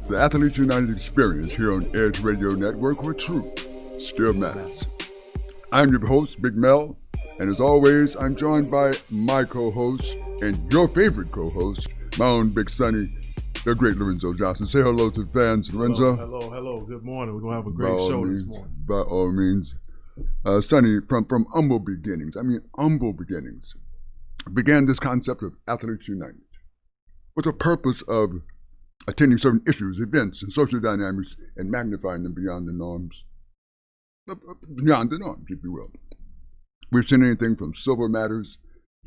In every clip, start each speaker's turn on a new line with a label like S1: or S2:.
S1: The Athletes United experience here on Edge Radio Network, where truth still matters. I'm your host, Big Mel, and as always, I'm joined by my co-host and your favorite co-host, my own Big Sonny, the great Lorenzo Johnson. Say hello to the fans, Lorenzo.
S2: Hello. Good morning. We're going to have a great show this morning.
S1: By all means. Sonny, from humble beginnings, began this concept of Athletes United with the purpose of attending certain issues, events, and social dynamics and magnifying them beyond the norms, if you will. We've seen anything from civil matters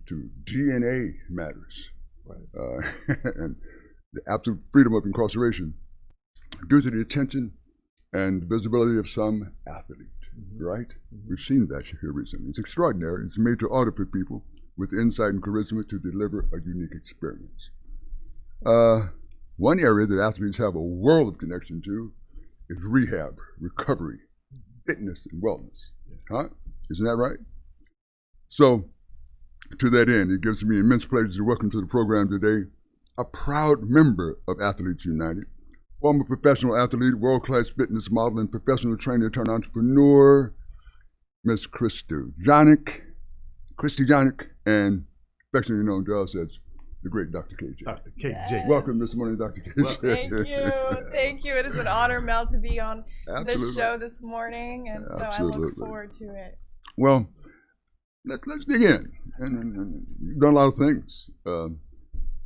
S1: to DNA matters,
S2: right.
S1: And the absolute freedom of incarceration due to the attention and visibility of some athlete, right? We've seen that here recently. It's extraordinary. It's made to order for people with insight and charisma to deliver a unique experience. One area that athletes have a world of connection to is rehab, recovery, fitness, and wellness. Huh? Isn't that right? So, to that end, it gives me immense pleasure to welcome to the program today a proud member of Athletes United, former professional athlete, world-class fitness model, and professional trainer turned entrepreneur, Miss Christy Jonick, and affectionately known to us as the great Dr. KJ.
S2: Dr. KJ.
S1: Welcome this morning, Dr. KJ.
S3: Thank you. It is an honor, Mel, to be on this show this morning, and so I look forward to it.
S1: Well, let's dig in. And you've done a lot of things, but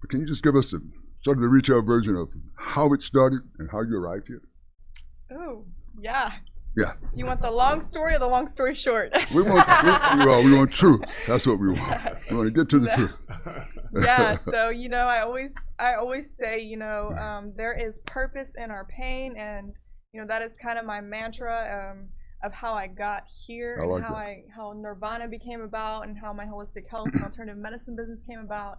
S1: can you just give us the sort of the retail version of how it started and how you arrived here?
S3: Oh, yeah.
S1: Yeah.
S3: Do you want the long story or the long story short?
S1: We want truth. That's what we want. We want to get to the truth.
S3: Yeah. So I always say there is purpose in our pain, and that is kind of my mantra of how I got here and how Nirvana became about, and how my holistic health and alternative medicine business came about.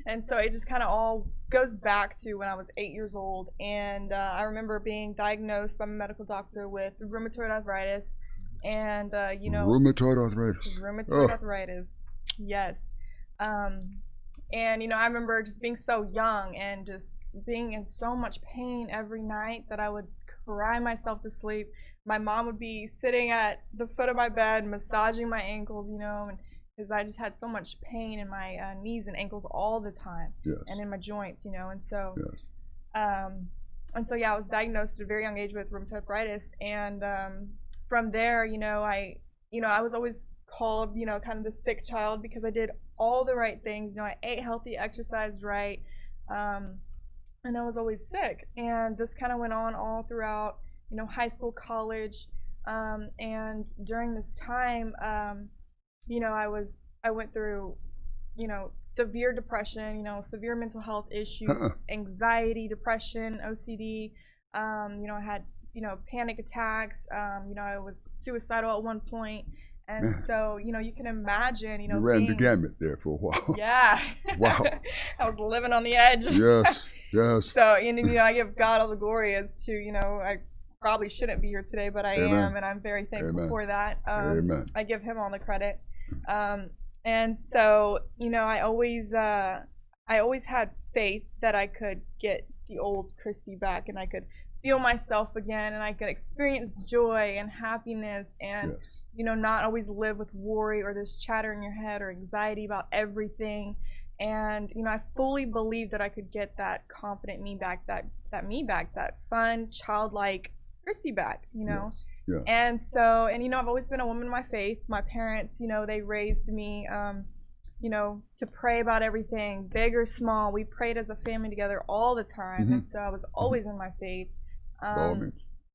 S3: And so it just kind of all goes back to when I was 8 years old, and I remember being diagnosed by my medical doctor with rheumatoid arthritis, and
S1: rheumatoid arthritis.
S3: Rheumatoid arthritis, yes. And I remember just being so young and just being in so much pain every night that I would cry myself to sleep. My mom would be sitting at the foot of my bed, massaging my ankles, and because I just had so much pain in my knees and ankles all the time,
S1: yes.
S3: And in my joints, and so,
S1: yes.
S3: I was diagnosed at a very young age with rheumatoid arthritis, and from there, I was always called, kind of the sick child because I did all the right things. I ate healthy, exercised right, and I was always sick. And this kind of went on all throughout, high school, college, and during this time, I went through, severe depression, severe mental health issues, anxiety, depression, OCD. I had, panic attacks. I was suicidal at one point. And so, you can imagine,
S1: you ran the gamut there for a while.
S3: Yeah.
S1: Wow.
S3: I was living on the edge.
S1: Yes. So,
S3: I give God all the glory as to, I probably shouldn't be here today, but I am, and I'm very thankful for that.
S1: Amen.
S3: I give him all the credit. And so, I always had faith that I could get the old Christy back, and I could feel myself again, and I could experience joy and happiness, and not always live with worry or this chatter in your head or anxiety about everything. And I fully believed that I could get that confident me back, that fun, childlike Christy back,
S1: Yeah.
S3: And so, and you know, I've always been a woman of my faith. My parents, you know, they raised me, you know, to pray about everything, big or small. We prayed as a family together all the time, and so I was always in my faith.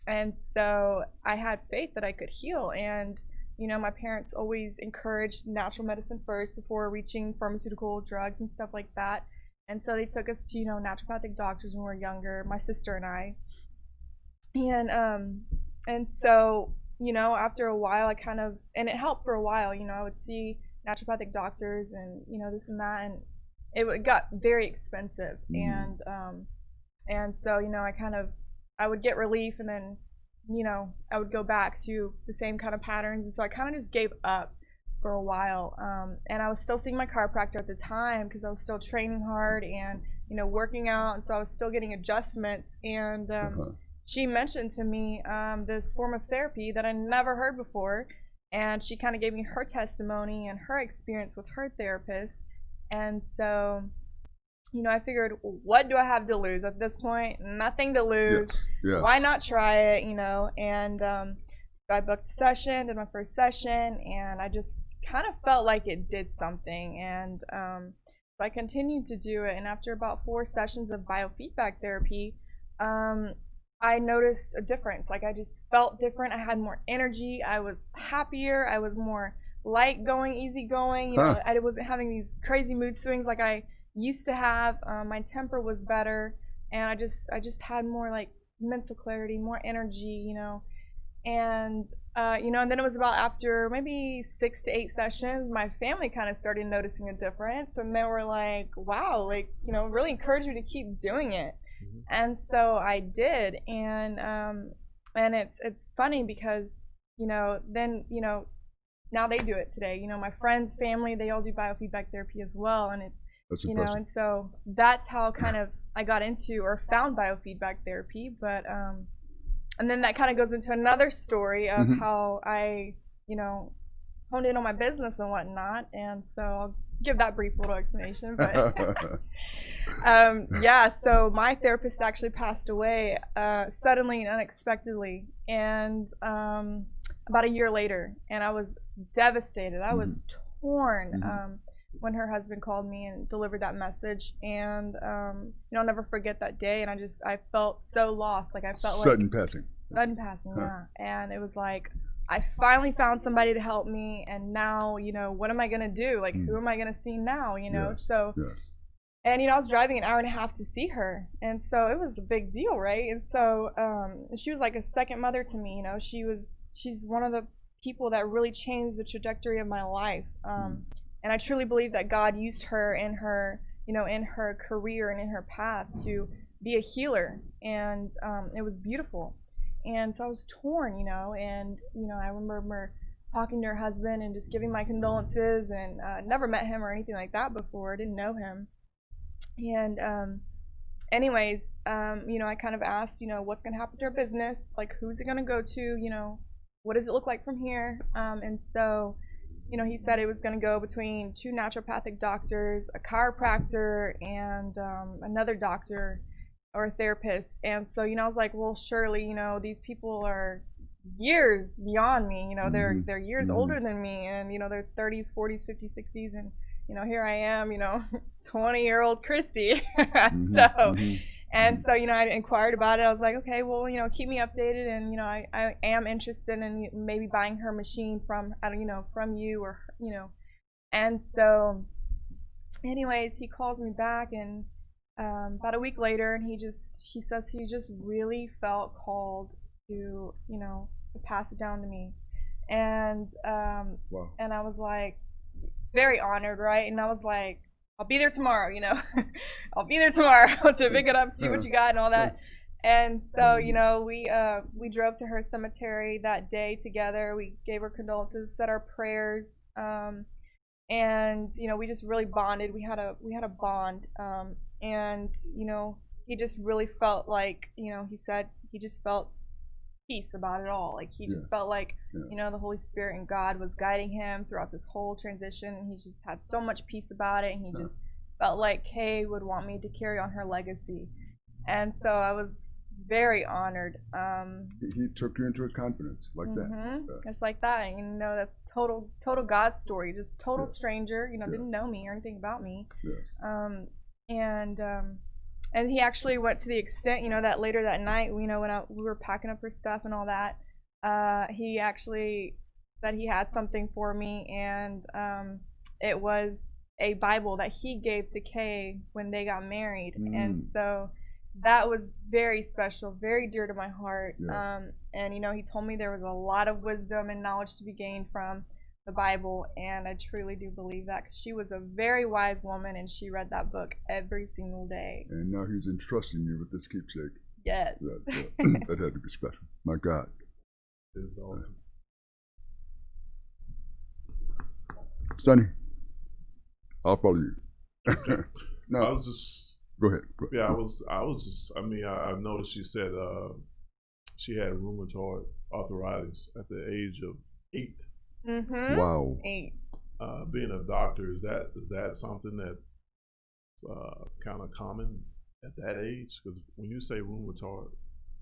S3: And so I had faith that I could heal, and you know, my parents always encouraged natural medicine first before reaching pharmaceutical drugs and stuff like that. And so they took us to, you know, naturopathic doctors when we were younger, my sister and I. And so, you know, after a while, I kind of, and it helped for a while, you know, I would see naturopathic doctors and, you know, this and that, and it got very expensive. And so, you know, I would get relief, and then, you know, I would go back to the same kind of patterns. And so I kind of just gave up for a while. And I was still seeing my chiropractor at the time because I was still training hard and, you know, working out. And so I was still getting adjustments. And she mentioned to me this form of therapy that I never heard before. And she kind of gave me her testimony and her experience with her therapist. And so, you know, I figured, what do I have to lose at this point? Nothing to lose.
S1: Yes.
S3: Why not try it, you know? And so I booked a session, did my first session, and I just kind of felt like it did something. And so I continued to do it. And after about 4 sessions of biofeedback therapy, I noticed a difference. Like, I just felt different. I had more energy. I was happier. I was more light going, easy going. You know, I wasn't having these crazy mood swings like I used to have. My temper was better, and I just had more like mental clarity, more energy, you know. And you know, and then it was about after maybe 6 to 8 sessions, my family kind of started noticing a difference, and they were like, wow, like, you know, really encouraged me to keep doing it. And so I did, and it's funny because, you know, then, you know, now they do it today. You know, my friends, family, they all do biofeedback therapy as well, and it's, you know, and so that's how kind of I got into or found biofeedback therapy. But and then that kind of goes into another story of how I, you know, honed in on my business and whatnot. And so I'll give that brief little explanation. But yeah, so my therapist actually passed away suddenly and unexpectedly, and about a year later, and I was devastated. I was torn when her husband called me and delivered that message. And you know, I'll never forget that day. And I felt so lost. Like, I felt
S1: sudden
S3: like sudden passing, yeah. And it was like, I finally found somebody to help me, and now, you know, what am I gonna do? Like, who am I gonna see now? You know, so. And, you know, I was driving an hour and a half to see her. And so it was a big deal, right? And so she was like a second mother to me. You know, she's one of the people that really changed the trajectory of my life. And I truly believe that God used her in her, you know, in her career and in her path to be a healer. And it was beautiful. And so I was torn, you know, and, you know, I remember talking to her husband and just giving my condolences, and never met him or anything like that before. I didn't know him. And anyways, you know, I kind of asked, you know, what's going to happen to our business? Like, who's it going to go to? You know, what does it look like from here? And so, you know, he said it was going to go between 2 naturopathic doctors, a chiropractor, and another doctor or a therapist. And so, you know, I was like, well, surely, you know, these people are years beyond me. You know, they're years older than me, and, you know, they're 30s, 40s, 50s, 60s, and you know, here I am, you know, 20-year-old Christy. And so, you know, I inquired about it. I was like, okay, well, you know, keep me updated. And, you know, I am interested in maybe buying her machine from, you know, from you, or, you know. And so anyways, he calls me back, and about a week later, and he says he just really felt called to, you know, to pass it down to me. And and I was like, very honored, right? And I was like, I'll be there tomorrow, you know. I'll be there tomorrow to pick it up, see what you got and all that. And so, you know, we drove to her cemetery that day together. We gave her condolences, said our prayers, and, you know, we just really bonded. We had a bond, and, you know, he just really felt like, you know, he said he just felt peace about it all. Like, he just felt like, you know, the Holy Spirit and God was guiding him throughout this whole transition, and he just had so much peace about it, and he just felt like Kay would want me to carry on her legacy. And so I was very honored.
S1: He took you into his confidence like that.
S3: Just like that. And, you know, that's total God's story. Just total stranger. You know, didn't know me or anything about me. And he actually went to the extent, you know, that later that night, you know, when we were packing up her stuff and all that, he actually said he had something for me, and it was a Bible that he gave to Kay when they got married. And so that was very special, very dear to my heart. And, you know, he told me there was a lot of wisdom and knowledge to be gained from the Bible, and I truly do believe that, because she was a very wise woman and she read that book every single day.
S1: And now he's entrusting you with this keepsake.
S3: Yes.
S1: That had to be special. My God.
S2: It is awesome.
S1: Sonny, I'll follow you. No,
S2: I was just.
S1: Go ahead.
S2: Yeah, I was just. I mean, I noticed you said she had rheumatoid arthritis at the age of 8.
S1: Wow.
S3: 8.
S2: Being a doctor, is that something that's kind of common at that age? Because when you say rheumatoid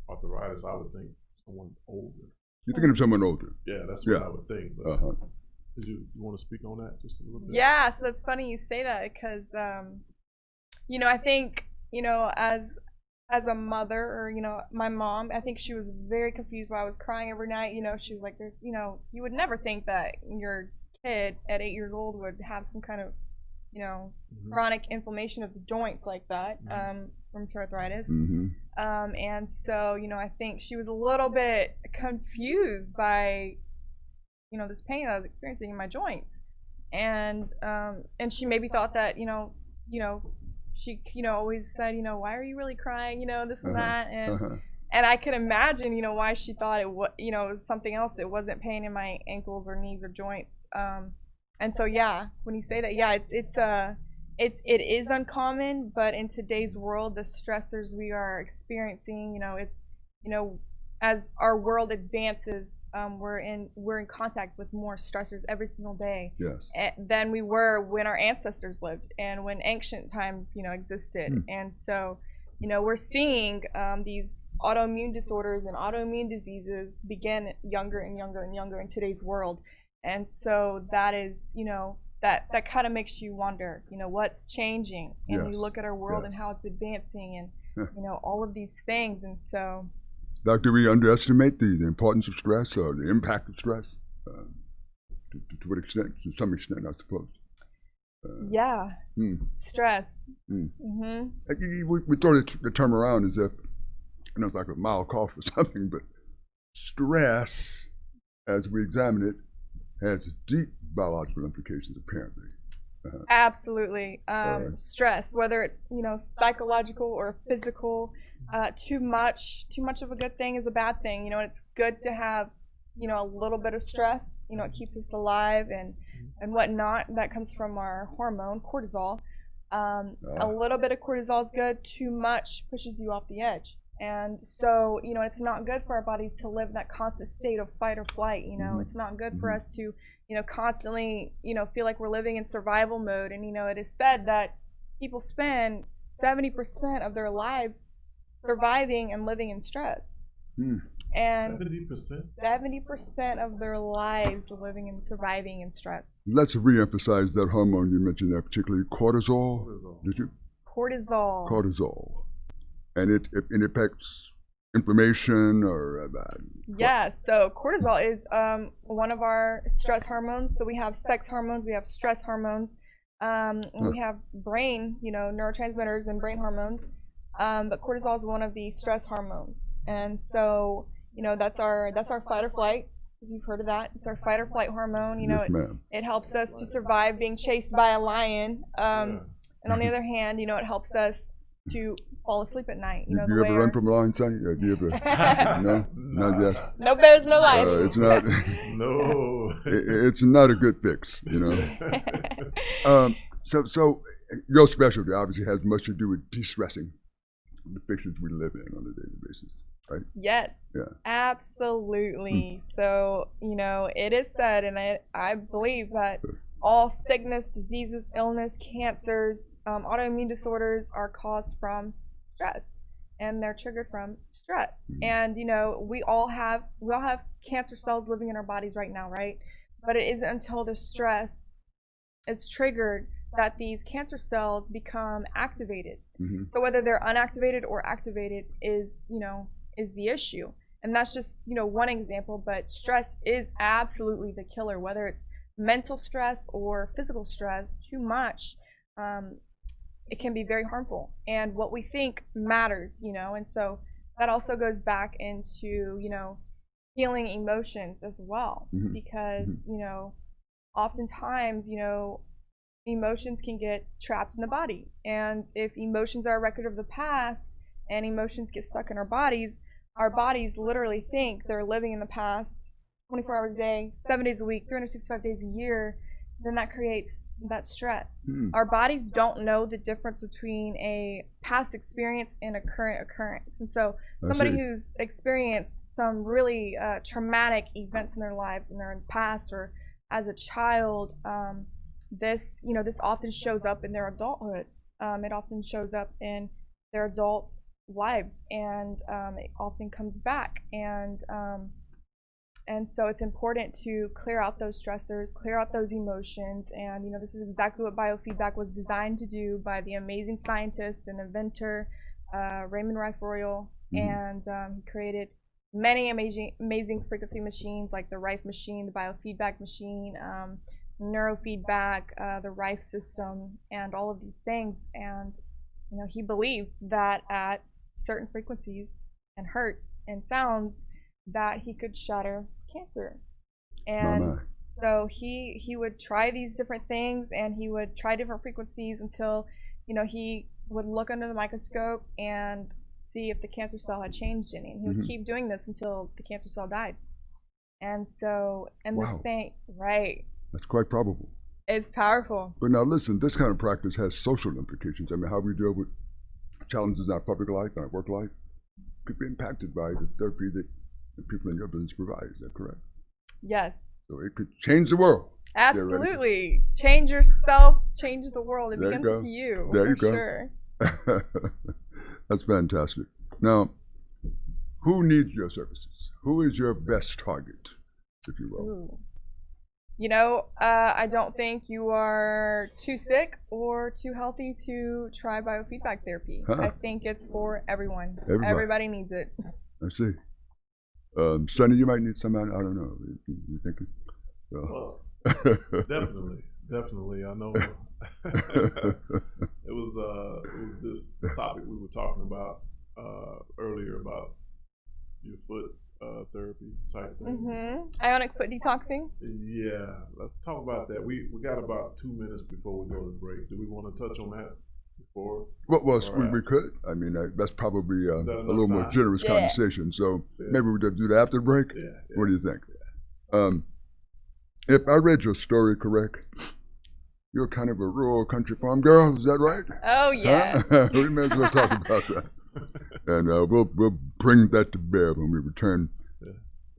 S2: arthritis, I would think someone older.
S1: You're thinking of someone older.
S2: Yeah, that's what I would think. But did you want to speak on that just a little bit?
S3: Yeah, so that's funny you say that, because you know, I think, you know, as a mother, or, you know, my mom, I think she was very confused why I was crying every night. You know, she was like, there's, you know, you would never think that your kid at 8 years old would have some kind of, you know, chronic inflammation of the joints like that, rheumatoid arthritis. And so, you know, I think she was a little bit confused by, you know, this pain I was experiencing in my joints. And she maybe thought that, you know, she, you know, always said, you know, why are you really crying, you know, this and that, and I could imagine, you know, why she thought it was, you know, it was something else. It wasn't pain in my ankles or knees or joints. And so, yeah, when you say that, yeah, it is uncommon, but in today's world, the stressors we are experiencing, you know, it's, you know, as our world advances, we're in contact with more stressors every single day than we were when our ancestors lived and when ancient times, you know, existed. And so, you know, we're seeing these autoimmune disorders and autoimmune diseases begin younger and younger and younger in today's world. And so that is, you know, that kind of makes you wonder, you know, what's changing, and you look at our world and how it's advancing, and you know, all of these things. And so,
S1: Doctor, we underestimate the importance of stress, or the impact of stress? To what extent? To some extent, I suppose.
S3: Stress.
S1: We throw the term around as if, you know, it's like a mild cough or something, but stress, as we examine it, has deep biological implications, apparently.
S3: Absolutely. Stress, whether it's, you know, psychological or physical, too much of a good thing is a bad thing. You know, it's good to have, you know, a little bit of stress. You know, it keeps us alive and whatnot. That comes from our hormone, cortisol. A little bit of cortisol is good. Too much pushes you off the edge. And so, you know, it's not good for our bodies to live in that constant state of fight or flight. You know, it's not good for us to, you know, constantly, you know, feel like we're living in survival mode. And, you know, it is said that people spend 70% of their lives surviving and living in stress. And 70% of their lives living and surviving in stress.
S1: Let's re-emphasize that hormone you mentioned there, particularly cortisol. Did you? Cortisol. And it affects inflammation or
S3: so cortisol is one of our stress hormones. So we have sex hormones, we have stress hormones, we have brain, you know, neurotransmitters and brain hormones. But cortisol is one of the stress hormones. And so, you know, that's our fight or flight. If you've heard of that, it's our fight or flight hormone. You know, it helps us to survive being chased by a lion. And on the other hand, you know, it helps us to fall asleep at night. You know,
S1: you ever run from a lion, Sonny? Have you ever? No, not yet.
S3: No bears, no life.
S1: It's not.
S2: No.
S1: It's not a good fix, you know. So your specialty obviously has much to do with de-stressing the fictions we live in on a daily basis, right?
S3: Yes. Yeah. Absolutely. So, you know, it is said, and I believe that all sickness, diseases, illness, cancers, autoimmune disorders are caused from stress, and they're triggered from stress. And you know, we all have cancer cells living in our bodies right now, right? But it isn't until the stress is triggered that these cancer cells become activated. So whether they're unactivated or activated is the issue. And that's just, one example, but stress is absolutely the killer, whether it's mental stress or physical stress. Too much, it can be very harmful. And what we think matters, and so that also goes back into, healing emotions as well, because, oftentimes, emotions can get trapped in the body. And if emotions are a record of the past and emotions get stuck in our bodies literally think they're living in the past 24 hours a day, 7 days a week, 365 days a year, then that creates that stress. Our bodies don't know the difference between a past experience and a current occurrence. And so somebody who's experienced some really traumatic events in their lives in their past or as a child, this often shows up in their adulthood. It often shows up in their adult lives, and it often comes back. And so it's important to clear out those stressors, clear out those emotions. And this is exactly what biofeedback was designed to do by the amazing scientist and inventor Raymond Rife Royal. And he created many amazing frequency machines like the Rife machine, the biofeedback machine, neurofeedback, the Rife system, and all of these things. And he believed that at certain frequencies and hertz and sounds that he could shatter cancer. And so he would try these different things, and he would try different frequencies until he would look under the microscope and see if the cancer cell had changed any. And he would keep doing this until the cancer cell died. And so, the same, right?
S1: That's quite probable.
S3: It's powerful.
S1: But now listen, this kind of practice has social implications. I mean, how we deal with challenges in our public life and our work life could be impacted by the therapy that the people in your business provide. Is that correct?
S3: Yes.
S1: So it could change the world.
S3: Absolutely. Change yourself, change the world. It begins with you.
S1: There you go.
S3: Sure.
S1: That's fantastic. Now, who needs your services? Who is your best target, if you will?
S3: Ooh. I don't think you are too sick or too healthy to try biofeedback therapy. I think it's for everyone. Everybody needs it.
S1: I see. Sonny, you might need somebody. I don't know. You thinking?
S2: Well, definitely. I know. It was this topic we were talking about earlier about your foot therapy type thing.
S3: Ionic foot detoxing.
S2: Yeah, let's talk about that. We got about 2 minutes before we go to break. Do we want to touch on that before?
S1: Well, we could. I mean, that's probably a little more generous conversation. So maybe we could do that after the break.
S2: Yeah.
S1: What do you think? If I read your story correct, you're kind of a rural country farm girl. Is that right?
S3: Oh yeah.
S1: We may as well talk about that. And we'll bring that to bear when we return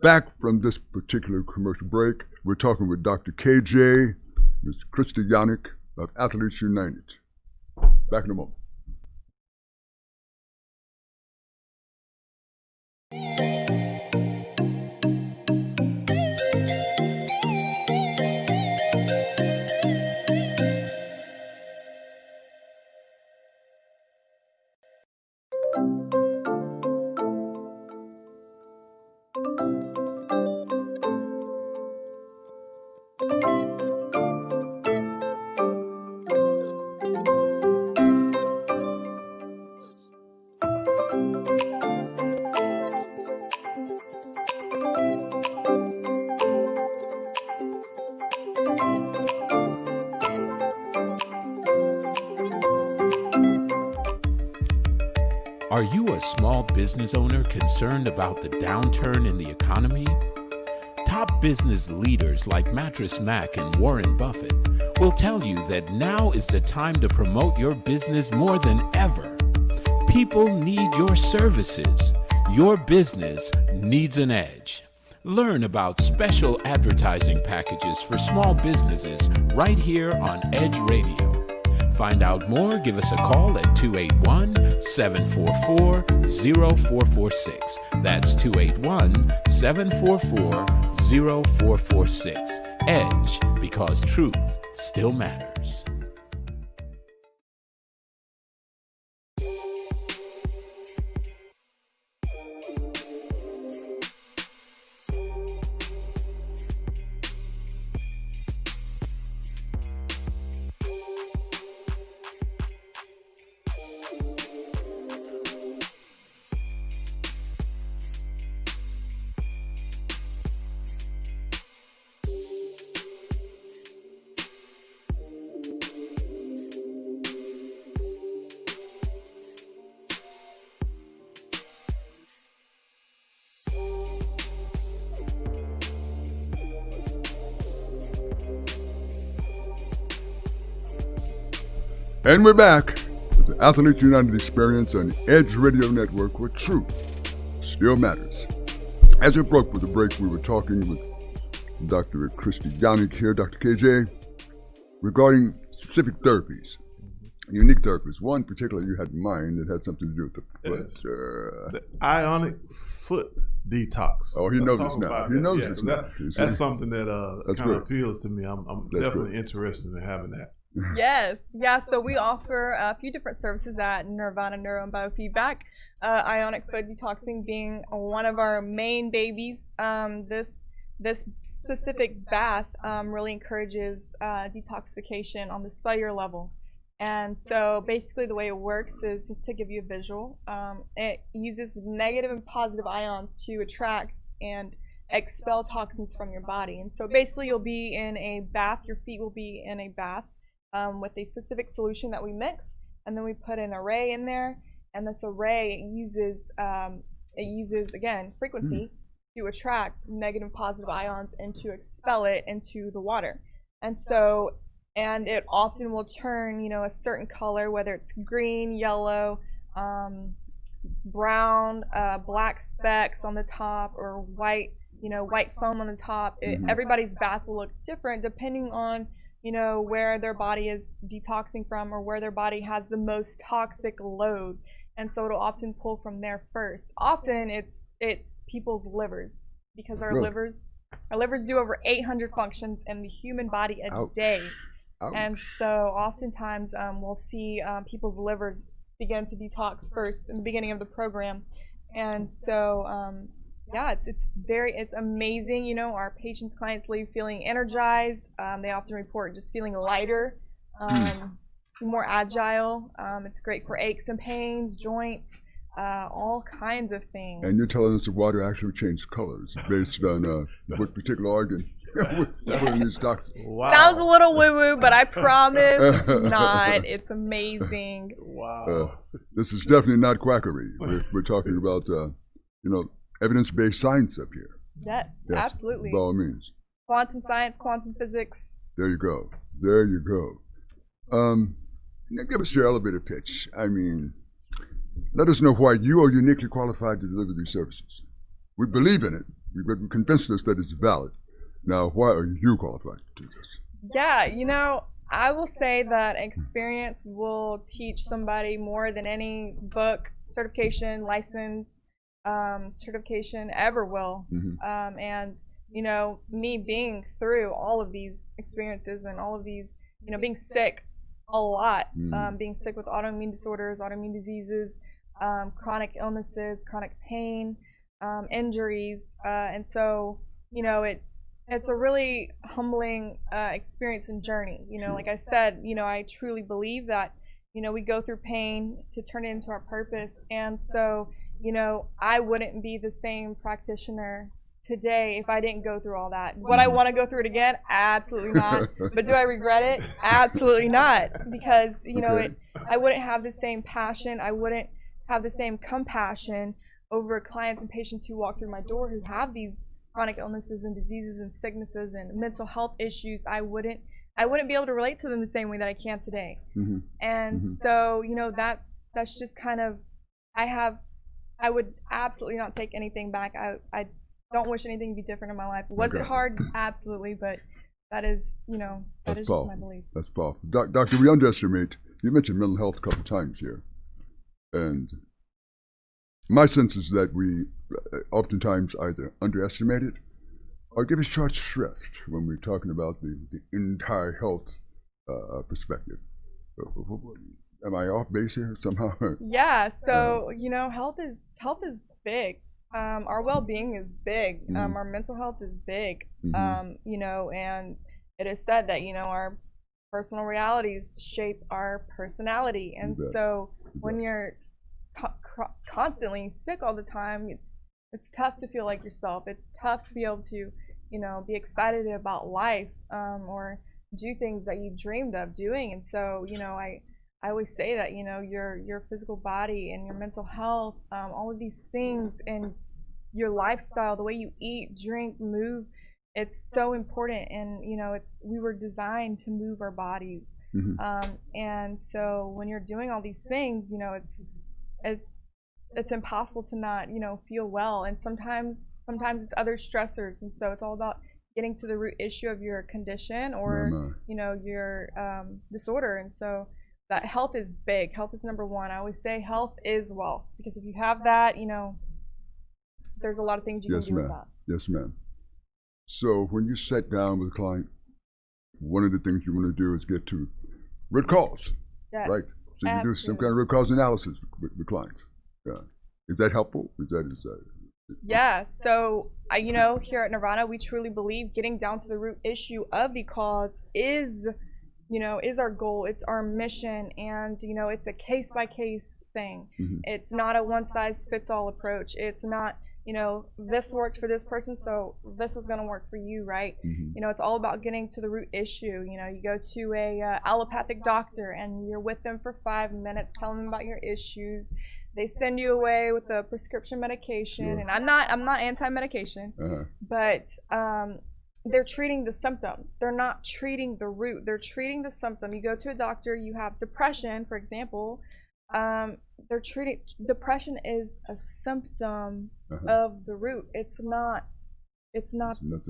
S1: back from this particular commercial break. We're talking with Dr. KJ, Ms. Christy Yannick of Athletes United. Back in a moment.
S4: Are you a small business owner concerned about the downturn in the economy? Top business leaders like Mattress Mac and Warren Buffett will tell you that now is the time to promote your business more than ever. People need your services. Your business needs an edge. Learn about special advertising packages for small businesses right here on Edge Radio. find out more, give us a call at 281-744-0446. That's 281-744-0446. EDGE, because truth still matters.
S1: And we're back with the Athletes United Experience on Edge Radio Network, where truth still matters. As we broke with the break, we were talking with Dr. Christy Downing here, Dr. KJ, regarding specific therapies, unique therapies. One particular you had in mind that had something to do with the foot.
S2: Yes. The ionic foot detox.
S1: Oh, he knows this now. He knows this now.
S2: That's something that kind of appeals to me. I'm definitely
S1: good.
S2: Interested in having that.
S3: Yes. Yeah, so we offer a few different services at Nirvana Neuro and Biofeedback. Ionic foot detoxing being one of our main babies. This specific bath really encourages detoxification on the cellular level. And so basically the way it works is, to give you a visual, it uses negative and positive ions to attract and expel toxins from your body. And so basically you'll be in a bath, your feet will be in a bath with a specific solution that we mix, and then we put an array in there, and this array uses again frequency to attract negative and positive ions and to expel it into the water. And so, and it often will turn, a certain color, whether it's green, yellow, brown, black specks on the top, or white, white foam on the top. Everybody's bath will look different depending on where their body is detoxing from, or where their body has the most toxic load. And so it'll often pull from there first. Often it's people's livers, because our livers do over 800 functions in the human body a day. Ouch. And so oftentimes we'll see people's livers begin to detox first in the beginning of the program. And so yeah, it's amazing. Our patients, clients leave feeling energized. They often report just feeling lighter, more agile. It's great for aches and pains, joints, all kinds of things.
S1: And you're telling us the water actually changes colors based on what particular organ.
S2: Wow.
S3: Sounds a little woo-woo, but I promise it's not. It's amazing.
S2: Wow.
S1: This is definitely not quackery. We're talking about, evidence-based science up here.
S3: Yes, absolutely.
S1: By all means.
S3: Quantum science, quantum physics.
S1: There you go. Now give us your elevator pitch. I mean, let us know why you are uniquely qualified to deliver these services. We believe in it. We've convinced us that it's valid. Now, why are you qualified to do this?
S3: Yeah, I will say that experience will teach somebody more than any book, certification, license, certification ever will. And me being through all of these experiences and all of these, being sick a lot, being sick with autoimmune disorders, autoimmune diseases, chronic illnesses, chronic pain, injuries, and so it's a really humbling experience and journey. Like I said, I truly believe that we go through pain to turn it into our purpose. And so I wouldn't be the same practitioner today if I didn't go through all that. Would I want to go through it again? Absolutely not. But do I regret it? Absolutely not. Because I wouldn't have the same passion. I wouldn't have the same compassion over clients and patients who walk through my door who have these chronic illnesses and diseases and sicknesses and mental health issues. I wouldn't be able to relate to them the same way that I can today. And so that's just kind of, I would absolutely not take anything back. I don't wish anything to be different in my life. Was it hard? Absolutely, but that is, that is just my belief.
S1: That's powerful. Doctor, we underestimate you mentioned mental health a couple of times here, and my sense is that we oftentimes either underestimate it or give it short shrift when we're talking about the entire health perspective. Am I off base here somehow?
S3: Yeah. So health is big. Our well-being is big.
S1: Mm-hmm.
S3: Our mental health is big.
S1: Mm-hmm.
S3: And it is said that our personal realities shape our personality, and so when you're constantly sick all the time, it's tough to feel like yourself. It's tough to be able to be excited about life, or do things that you dreamed of doing. And so I always say that your physical body and your mental health, all of these things, and your lifestyle, the way you eat, drink, move, it's so important. And we were designed to move our bodies.
S1: Mm-hmm.
S3: And so when you're doing all these things, it's impossible to not feel well. And sometimes it's other stressors, and so it's all about getting to the root issue of your condition or your disorder. And so that health is big. Health is number one. I always say health is wealth, because if you have that, there's a lot of things you can do with that.
S1: Yes, ma'am. So when you sit down with a client, one of the things you want to do is get to root cause,
S3: Yes.
S1: right? So you do some kind of root cause analysis with clients. Yeah. Is that helpful? Is that
S3: Yeah. So here at Nirvana, we truly believe getting down to the root issue of the cause is our goal. It's our mission, and it's a case by case thing.
S1: Mm-hmm.
S3: It's not a one size fits all approach. It's not this worked for this person, so this is going to work for you, right?
S1: Mm-hmm.
S3: It's all about getting to the root issue. You go to a allopathic doctor and you're with them for 5 minutes, telling them about your issues. They send you away with a prescription medication.
S1: Sure.
S3: And I'm not anti-medication, but they're treating the symptom. They're not treating the root. They're treating the symptom. You go to a doctor, you have depression, for example. They're treating depression is a symptom of the root. It's not the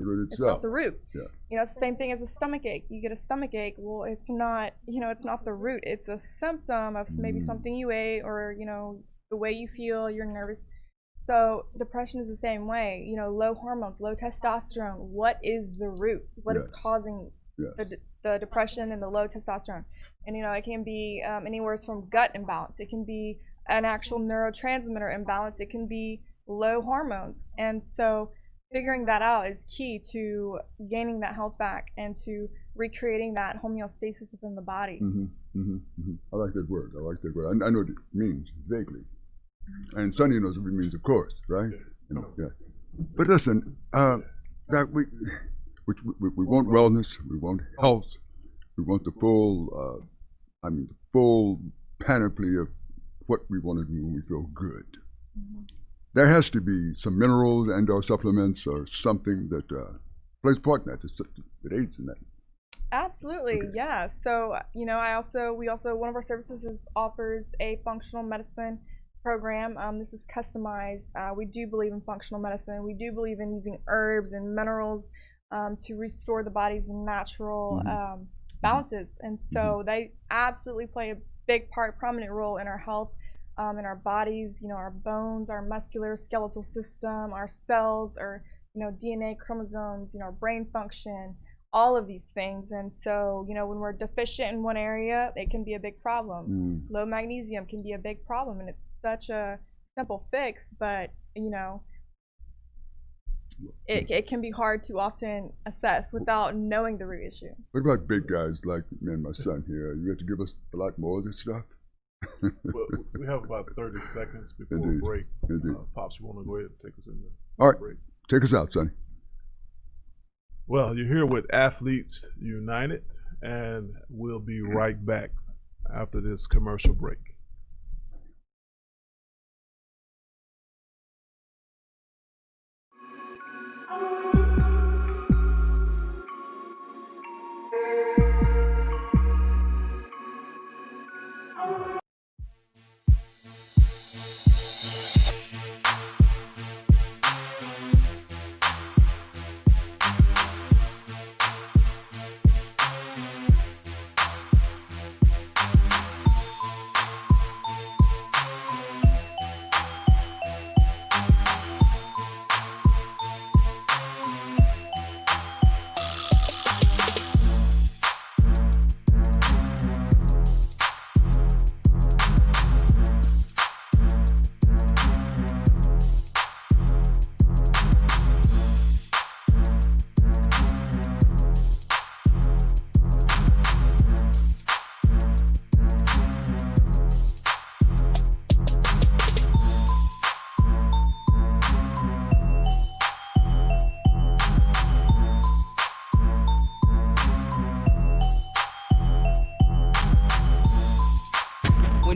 S3: root itself. It's not the root.
S1: Yeah.
S3: It's the same thing as a stomach ache. You get a stomach ache. Well, it's not the root. It's a symptom of maybe something you ate, or the way you feel. You're nervous. So depression is the same way. Low hormones, low testosterone. What is the root? What is causing the depression and the low testosterone? And it can be anywhere from gut imbalance. It can be an actual neurotransmitter imbalance. It can be low hormones. And so figuring that out is key to gaining that health back and to recreating that homeostasis within the body.
S1: Mm-hmm. Mm-hmm. Mm-hmm. I like that word. I know what it means vaguely. And Sonny knows what it means, of course, right? Yeah. But listen, that we want wellness, we want health, we want the full panoply of what we want to do when we feel good.
S3: Mm-hmm.
S1: There has to be some minerals and or supplements or something that plays part in that, that aids in that.
S3: Absolutely,
S1: Okay.
S3: yeah. So, we also, one of our services offers a functional medicine program. This is customized. We do believe in functional medicine. We do believe in using herbs and minerals to restore the body's natural balances. And so they absolutely play a big part, prominent role in our health, in our bodies, our bones, our muscular skeletal system, our cells, our DNA, chromosomes, our brain function, all of these things. And so when we're deficient in one area, it can be a big problem. Low magnesium can be a big problem, and it's such a simple fix, but it can be hard to often assess without knowing the root issue.
S1: What about big guys like me and my son here? You have to give us a lot more of this stuff?
S2: Well, we have about 30 seconds before
S1: Indeed.
S2: break.
S1: Indeed.
S2: Pops, you want to go ahead and take us in the
S1: All right.
S2: break?
S1: Take us out, Sonny.
S2: Well, you're here with Athletes United, and we'll be right back after this commercial break.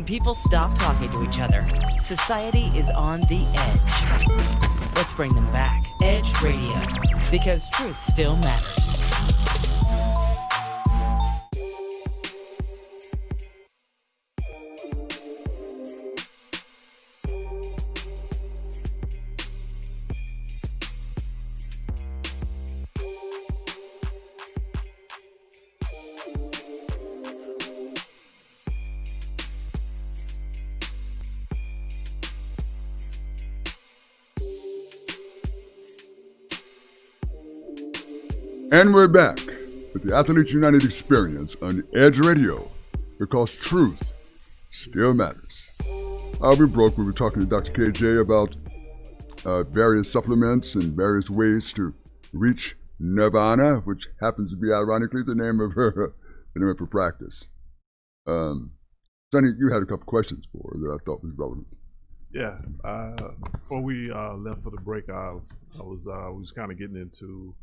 S5: people stop talking to each other, society is on the edge. Let's bring them back. Edge Radio, because truth still matters.
S1: And we're back with the Athletes United Experience on Edge Radio, because truth still matters. We were talking to Dr. KJ about various supplements and various ways to reach nirvana, which happens to be, ironically, the name of her practice. Sonny, you had a couple questions for her that I thought was relevant.
S2: Yeah. Before we left for the break, we was kind of getting into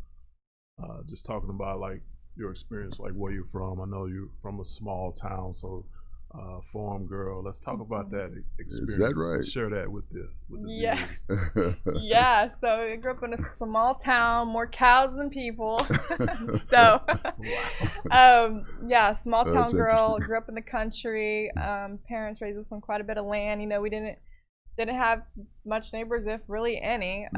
S2: just talking about like your experience, like where you're from. I know you're from a small town, so farm girl. Let's talk about that experience.
S1: Is that right?
S2: Share that with the
S3: Yeah.
S2: viewers.
S3: Yeah, so I grew up in a small town, more cows than people. So, yeah, small town girl, grew up in the country. Parents raised us on quite a bit of land. You know, we didn't have much neighbors, if really any.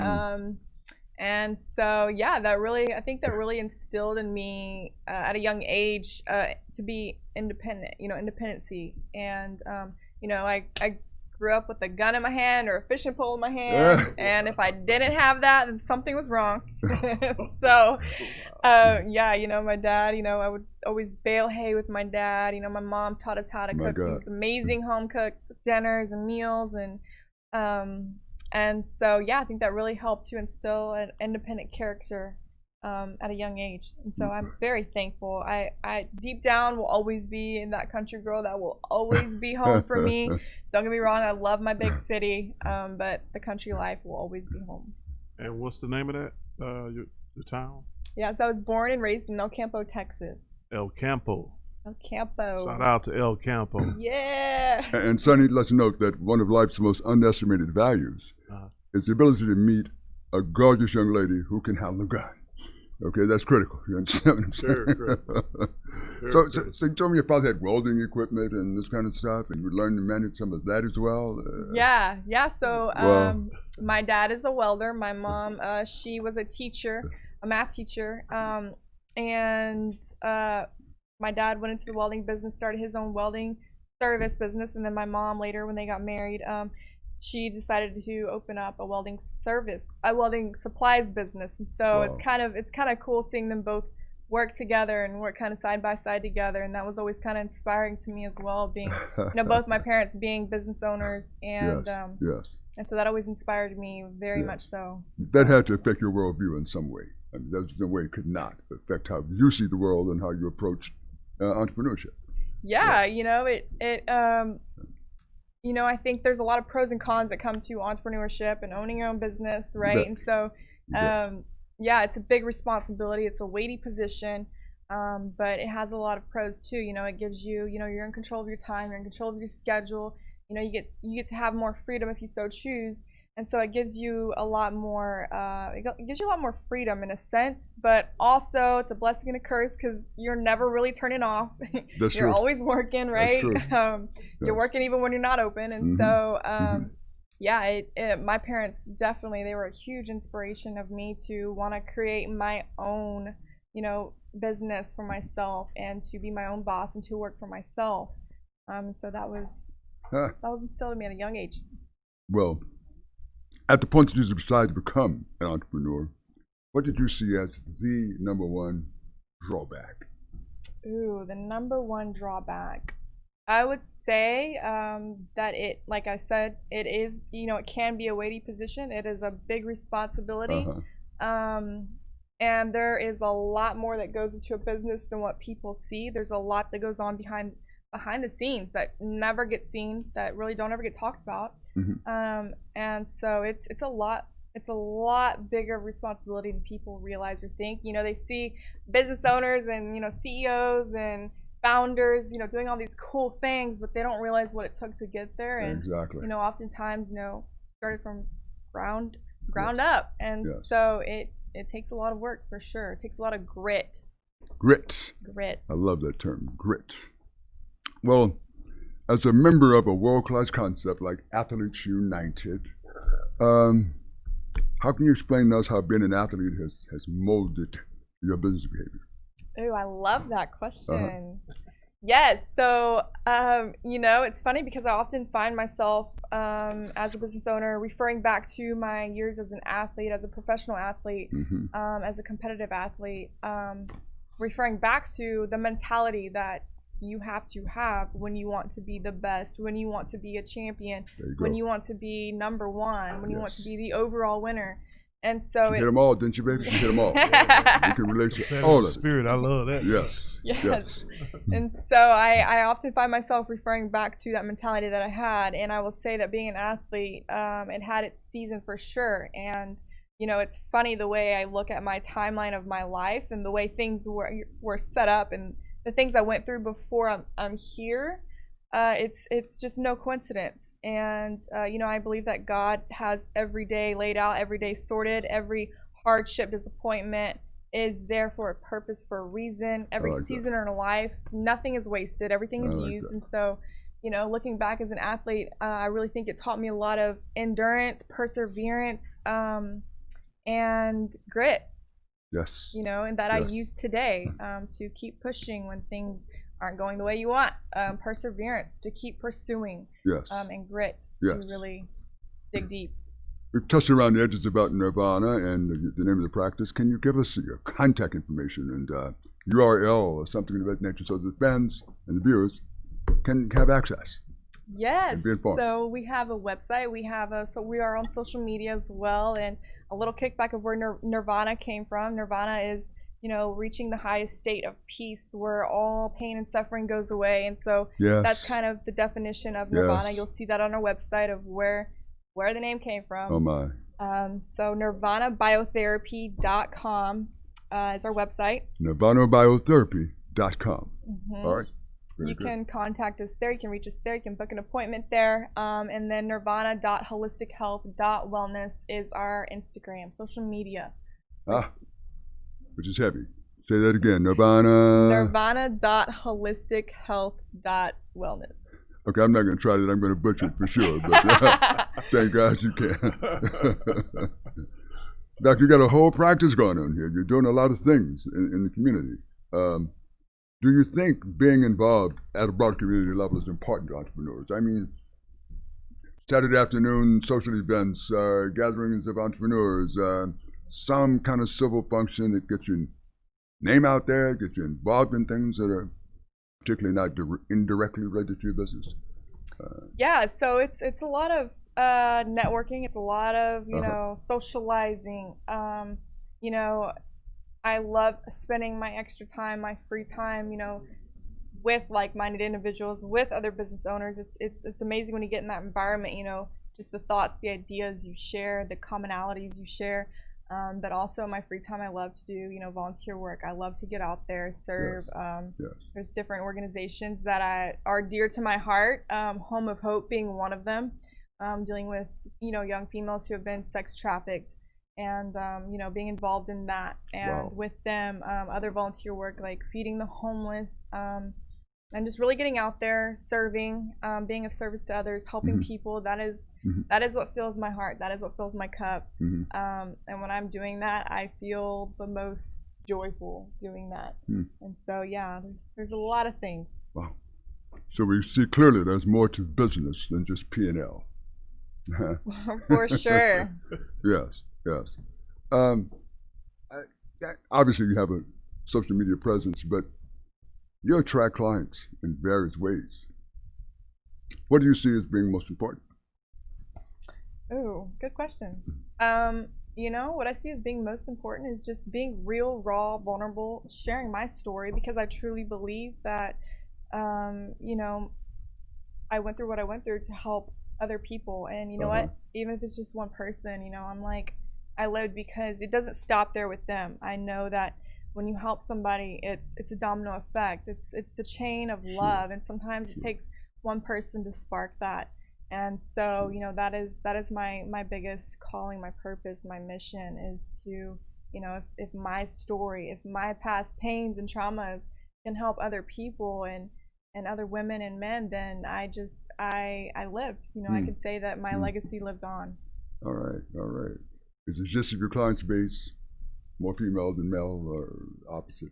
S3: And so, yeah, I think that really instilled in me at a young age to be independent, independency. And, I grew up with a gun in my hand or a fishing pole in my hand. And if I didn't have that, then something was wrong. So, yeah, my dad, I would always bale hay with my dad. My mom taught us how to cook these amazing home-cooked dinners and meals. And so, yeah, I think that really helped to instill an independent character at a young age. And so I'm very thankful. I deep down will always be in that country girl. That will always be home for me. Don't get me wrong, I love my big city, but the country life will always be home.
S2: And what's the name of that, your town?
S3: Yeah, so I was born and raised in El Campo, Texas.
S2: El Campo.
S3: El Campo.
S2: Shout out to El Campo.
S3: Yeah.
S1: And Sonny, let's note that one of life's most underestimated values is the ability to meet a gorgeous young lady who can handle a gun. Okay, that's critical. You understand what I'm saying? So you told me your father had welding equipment and this kind of stuff, and you learned to manage some of that as well?
S3: Yeah. So my dad is a welder. My mom, she was a teacher, a math teacher. And my dad went into the welding business, started his own welding service business, and then my mom later, when they got married, she decided to open up a welding supplies business. And so it's kind of cool seeing them both work together and work kind of side by side together. And that was always kind of inspiring to me as well, being both my parents being business owners, and and so that always inspired me very much so.
S1: That had to affect your worldview in some way. I mean, there's no way it could not affect how you see the world and how you approach entrepreneurship.
S3: Yeah. I think there's a lot of pros and cons that come to entrepreneurship and owning your own business, right? And so, it's a big responsibility. It's a weighty position, but it has a lot of pros too. It gives you, you're in control of your time, you're in control of your schedule. You get to have more freedom if you so choose. And so it gives you a lot more, freedom in a sense, but also it's a blessing and a curse because you're never really turning off.
S1: That's
S3: you're
S1: true.
S3: always working, right? You're working even when you're not open. And so, my parents definitely, they were a huge inspiration of me to want to create my own, business for myself and to be my own boss and to work for myself. So that was instilled in me at a young age.
S1: Well, at the point that you decided to become an entrepreneur, what did you see as the number one drawback?
S3: Ooh, the number one drawback. I would say that it, like I said, it is, it can be a weighty position. It is a big responsibility. And there is a lot more that goes into a business than what people see. There's a lot that goes on behind the scenes that never get seen, that really don't ever get talked about. And so it's a lot bigger responsibility than people realize or think. They see business owners and CEOs and founders, you know, doing all these cool things, but they don't realize what it took to get there. And
S1: exactly.
S3: you know, oftentimes, you know, started from ground up, and
S1: Yes.
S3: so it takes a lot of work for sure. It takes a lot of grit.
S1: Grit.
S3: Grit.
S1: I love that term, grit. Well, as a member of a world-class concept like Athletes United, how can you explain to us how being an athlete has molded your business behavior?
S3: Oh, I love that question. Yes. So, you know, it's funny because I often find myself as a business owner referring back to my years as an athlete, as a professional athlete, as a competitive athlete, referring back to the mentality that you have to have when you want to be the best, when you want to be a champion, when you want to be number one, when you want to be the overall winner. And so
S1: you hit them all, didn't you, baby? You hit them all. You can relate to all of it.
S2: Spirit, I love that.
S1: Yes.
S3: And so I often find myself referring back to that mentality that I had. And I will say that being an athlete, it had its season for sure. And, you know, it's funny the way I look at my timeline of my life and the way things were set up and the things I went through before I'm here. It's just no coincidence. And, you know, I believe that God has every day laid out, every day sorted, every hardship, disappointment is there for a purpose, for a reason. Every season in our life, nothing is wasted. Everything is used. And so, you know, looking back as an athlete, I really think it taught me a lot of endurance, perseverance, and grit.
S1: Yes.
S3: You know, and that I use today to keep pushing when things aren't going the way you want. Perseverance to keep pursuing. And grit to really dig deep.
S1: We've touched around the edges about Nirvana and the name of the practice. Can you give us your contact information and URL or something of that nature so the fans and the viewers can have access?
S3: Yes.
S1: And be informed.
S3: So we have a website. So we are on social media as well. And a little kickback of where Nirvana came from. Nirvana is, you know, reaching the highest state of peace where all pain and suffering goes away. And so that's kind of the definition of Nirvana. You'll see that on our website of where the name came from.
S1: Oh my.
S3: So nirvanabiotherapy.com is our website.
S1: Nirvanabiotherapy.com. All right.
S3: You can contact us there. You can reach us there. You can book an appointment there. And then nirvana.holistichealth.wellness is our Instagram, social media.
S1: Which is heavy. Say that again.
S3: Nirvana.holistichealth.wellness.
S1: Okay, I'm not going to try that. I'm going to butcher it for sure. But thank God you can. Doc, you got a whole practice going on here. You're doing a lot of things in the community. Do you think being involved at a broad community level is important to entrepreneurs? I mean, Saturday afternoon social events, gatherings of entrepreneurs, some kind of civil function that gets your name out there, gets you involved in things that are particularly not indirectly related to your business.
S3: So it's a lot of networking. It's a lot of you know, socializing. You know, I love spending my extra time, my free time, you know, with like-minded individuals, with other business owners. It's amazing when you get in that environment. You know, just the thoughts, the ideas you share, the commonalities you share. But also my free time, I love to do, you know, volunteer work. I love to get out there, serve. There's different organizations that are dear to my heart. Home of Hope being one of them, dealing with, you know, young females who have been sex trafficked and, you know, being involved in that. And with them, other volunteer work like feeding the homeless, and just really getting out there, serving, being of service to others, helping people. That is what fills my heart. That is what fills my cup. And when I'm doing that, I feel the most joyful doing that. And so, yeah, there's a lot of things.
S1: Wow. So we see clearly there's more to business than just P&L.
S3: For sure.
S1: Yes. Obviously, you have a social media presence, but you attract clients in various ways. What do you see as being most important?
S3: Oh, good question. You know, what I see as being most important is just being real, raw, vulnerable, sharing my story, because I truly believe that, you know, I went through what I went through to help other people. And you know what? Even if it's just one person, you know, I'm like, I lived because it doesn't stop there with them. I know that when you help somebody, it's a domino effect. It's the chain of love, and sometimes it takes one person to spark that. And so, you know, that is my biggest calling, my purpose, my mission is to, you know, if my story, if my past pains and traumas can help other people and other women and men, then I lived. You know, I could say that my legacy lived on.
S1: All right. Is it just your client base more female than male, or opposite?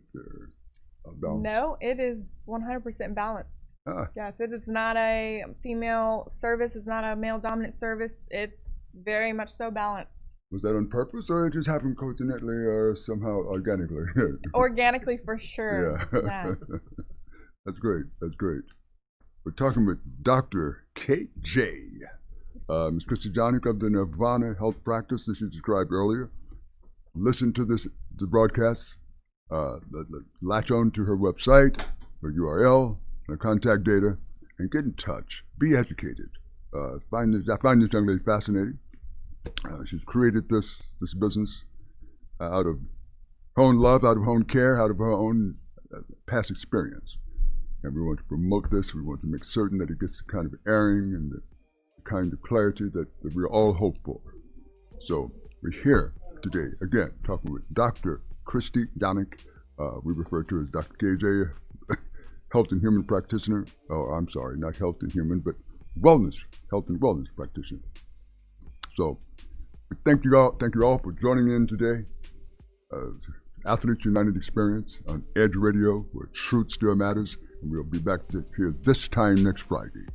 S1: Balance?
S3: No, it is 100% balanced. Yes, it is not a female service. It's not a male dominant service. It's very much so balanced.
S1: Was that on purpose, or it just happened coincidentally, or somehow organically?
S3: Organically, for sure. Yeah. Yes.
S1: That's great. We're talking with Dr. KJ. Ms. Christy Jonick of the Nirvana Health Practice that she described earlier. Listen to the broadcasts. Latch on to her website, her URL, her contact data, and get in touch. Be educated. I find this young lady fascinating. She's created this business out of her own love, out of her own care, out of her own past experience. And we want to promote this. We want to make certain that it gets the kind of airing and the kind of clarity that we all hope for. So we're here today, again, talking with Dr. Christy Jonick. We refer to her as Dr. KJ, health and human practitioner. Oh, I'm sorry, not health and human, but health and wellness practitioner. So thank you all for joining in today. Athletes United Experience on Edge Radio, where truth still matters. And we'll be back here this time next Friday.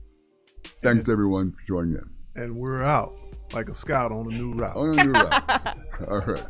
S1: Thanks everyone for joining in.
S2: And we're out like a scout on a new route.
S1: All right.